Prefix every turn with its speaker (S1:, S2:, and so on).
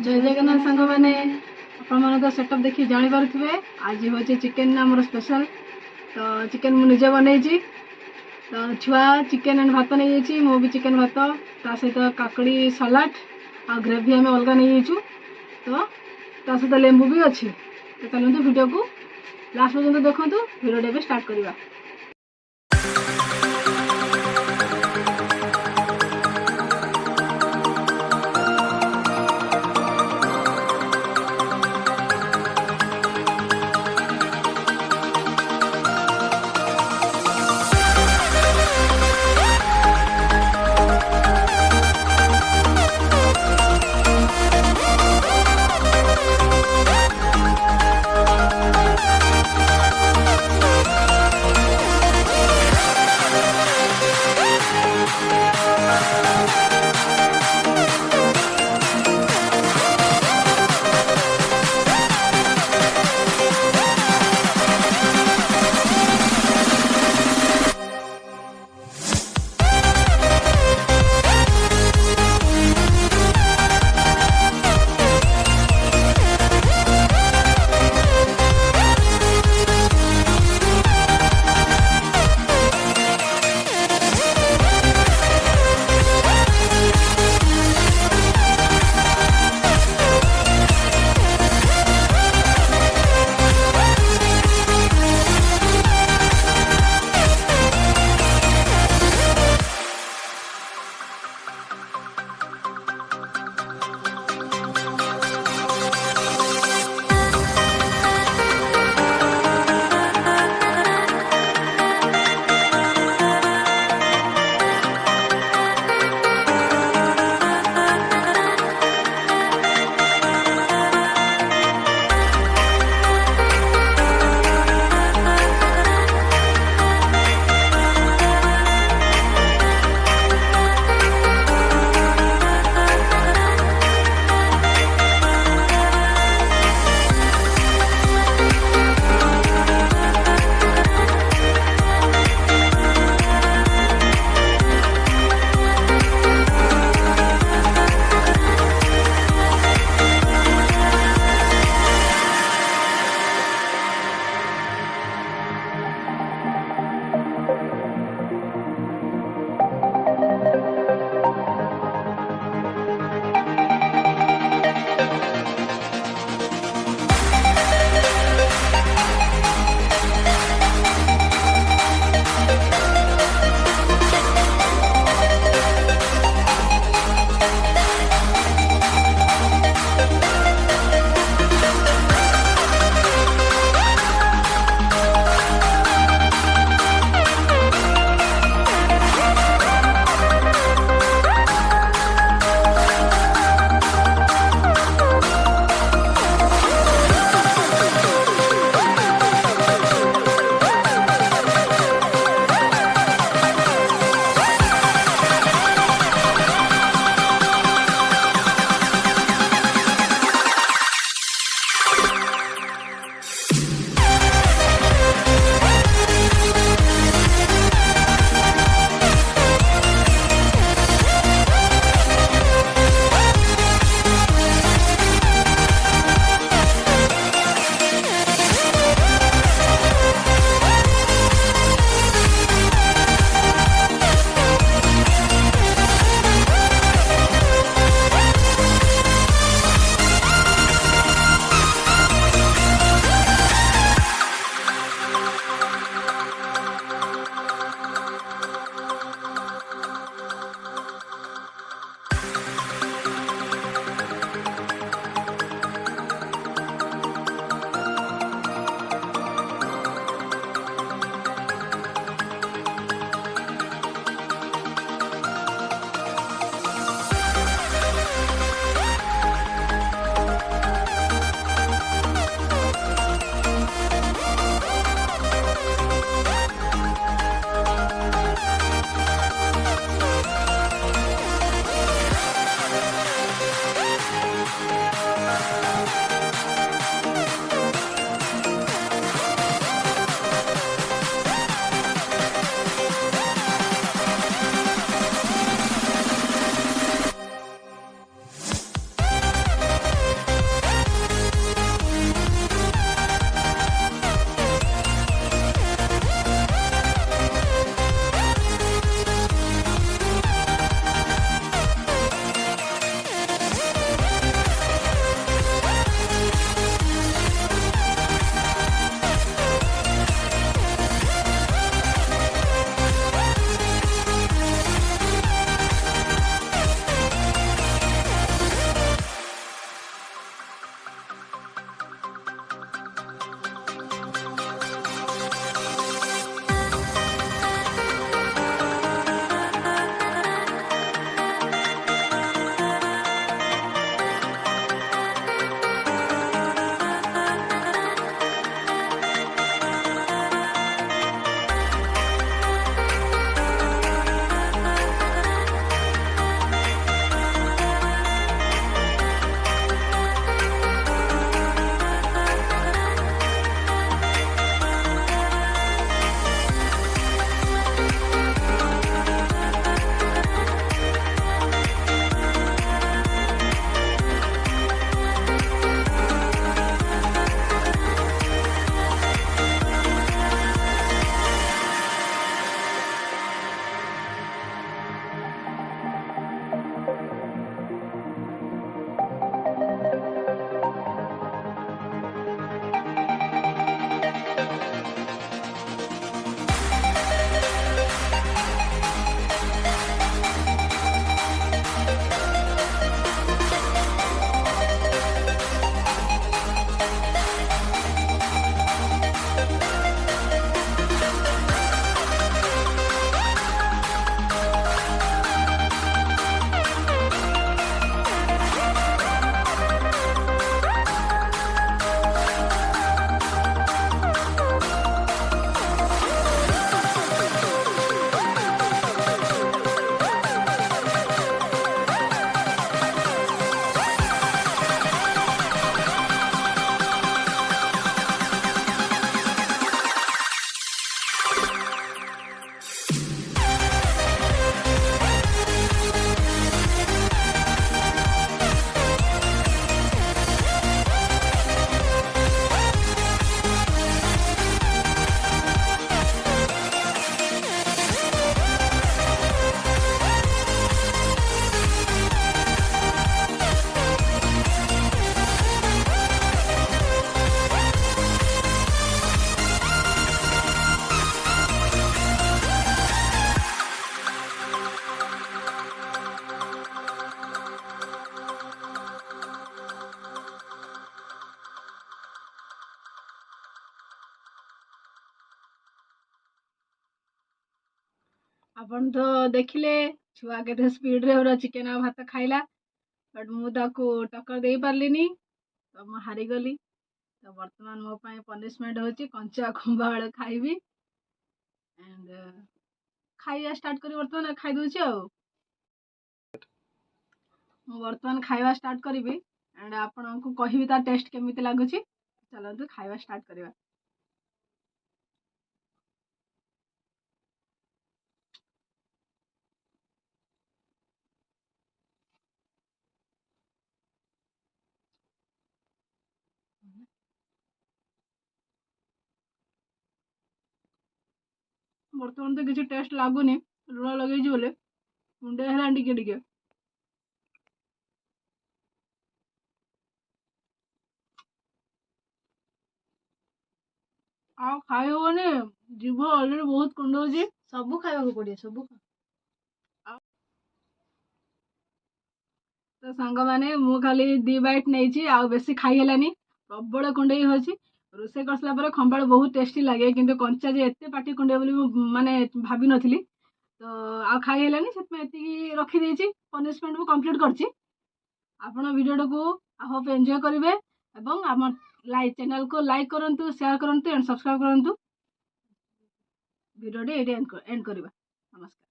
S1: जय जगन्नाथ सांग मैंने आप सेटअप देखिए जानी पारे आज हूँ चिकेन आमर स्पेशल तो चिकेन मुझे बनई तो छुआ चिकेन एंड भात नहीं जाइए मु भी चिकेन भात ता सहित काकड़ी सलाड आ ग्रेवी आम अलग नहीं जाइए तो ता सहित लेंबू भी अच्छी तो चलते वीडियो को लास्ट पर्यंत देखूँ वीडियो स्टार्ट करवा। ଆପଣ ତ ଦେଖିଲେ ଛୁଆ କେତେ ସ୍ପିଡରେ ପୁରା ଚିକେନ ଆଉ ଭାତ ଖାଇଲା, ବଟ୍ ମୁଁ ତାକୁ ଟକ୍କର ଦେଇପାରିଲିନି, ତ ମୁଁ ହାରିଗଲି। ତ ବର୍ତ୍ତମାନ ମୋ ପାଇଁ ପନିଶମେଣ୍ଟ ହେଉଛି କଞ୍ଚା ଖୁମ୍ବ ଆଳୁ ଖାଇବି। ଆଣ୍ଡ ଖାଇବା ଷ୍ଟାର୍ଟ କରି ବର୍ତ୍ତମାନ ଖାଇଦଉଛି ଆଉ। ମୁଁ ବର୍ତ୍ତମାନ ଖାଇବା ଷ୍ଟାର୍ଟ କରିବି ଆଣ୍ଡ ଆପଣଙ୍କୁ କହିବି ତା ଟେଷ୍ଟ କେମିତି ଲାଗୁଛି। ଚାଲନ୍ତୁ ଖାଇବା ଷ୍ଟାର୍ଟ କରିବା। ବର୍ତ୍ତମାନ ତ କିଛି ଟେଷ୍ଟ ଲାଗୁନି, ଲୁଣ ଲଗେଇଛି ବୋଲି ମୁଣ୍ଡେ ହେଲାଣି ଟିକେ ଟିକେ। ଆଉ ଖାଇ ହବନି, ଜିଭ ଅଲରେଡି ବହୁତ କୁଣ୍ଡଉଛି। ସବୁ ଖାଇବାକୁ ପଡିବ, ସବୁ। ତ ସାଙ୍ଗମାନେ ମୁଁ ଖାଲି 2 ବାଇଟ୍ ନେଇଛି, ଆଉ ବେଶୀ ଖାଇ ହେଲାନି, ପ୍ରବଳ କୁଣ୍ଡେଇ ହଉଛି। ରୋଷେଇ କରିସାରିଲା ପରେ ଖମ୍ବାଳ ବହୁତ ଟେଷ୍ଟି ଲାଗେ, କିନ୍ତୁ କଞ୍ଚା ଯେ ଏତେ ପାଟି କୁଣ୍ଡେଇ ବୋଲି ମୁଁ ମାନେ ଭାବିନଥିଲି। ତ ଆଉ ଖାଇ ହେଲାନି, ସେଥିପାଇଁ ଏତିକି ରଖିଦେଇଛି। ପନିଶମେଣ୍ଟ ମୁଁ କମ୍ପ୍ଲିଟ୍ କରିଛି। ଆପଣ ଭିଡ଼ିଓଟାକୁ ଆଇ ହୋପ୍ ଏନ୍ଜୟ କରିବେ ଏବଂ ଆମ ଚ୍ୟାନେଲକୁ ଲାଇକ୍ କରନ୍ତୁ, ସେୟାର କରନ୍ତୁ ଆଣ୍ଡ ସବସ୍କ୍ରାଇବ୍ କରନ୍ତୁ। ଭିଡ଼ିଓଟି ଏଇଠି ଏଣ୍ଡ କରିବା। ନମସ୍କାର।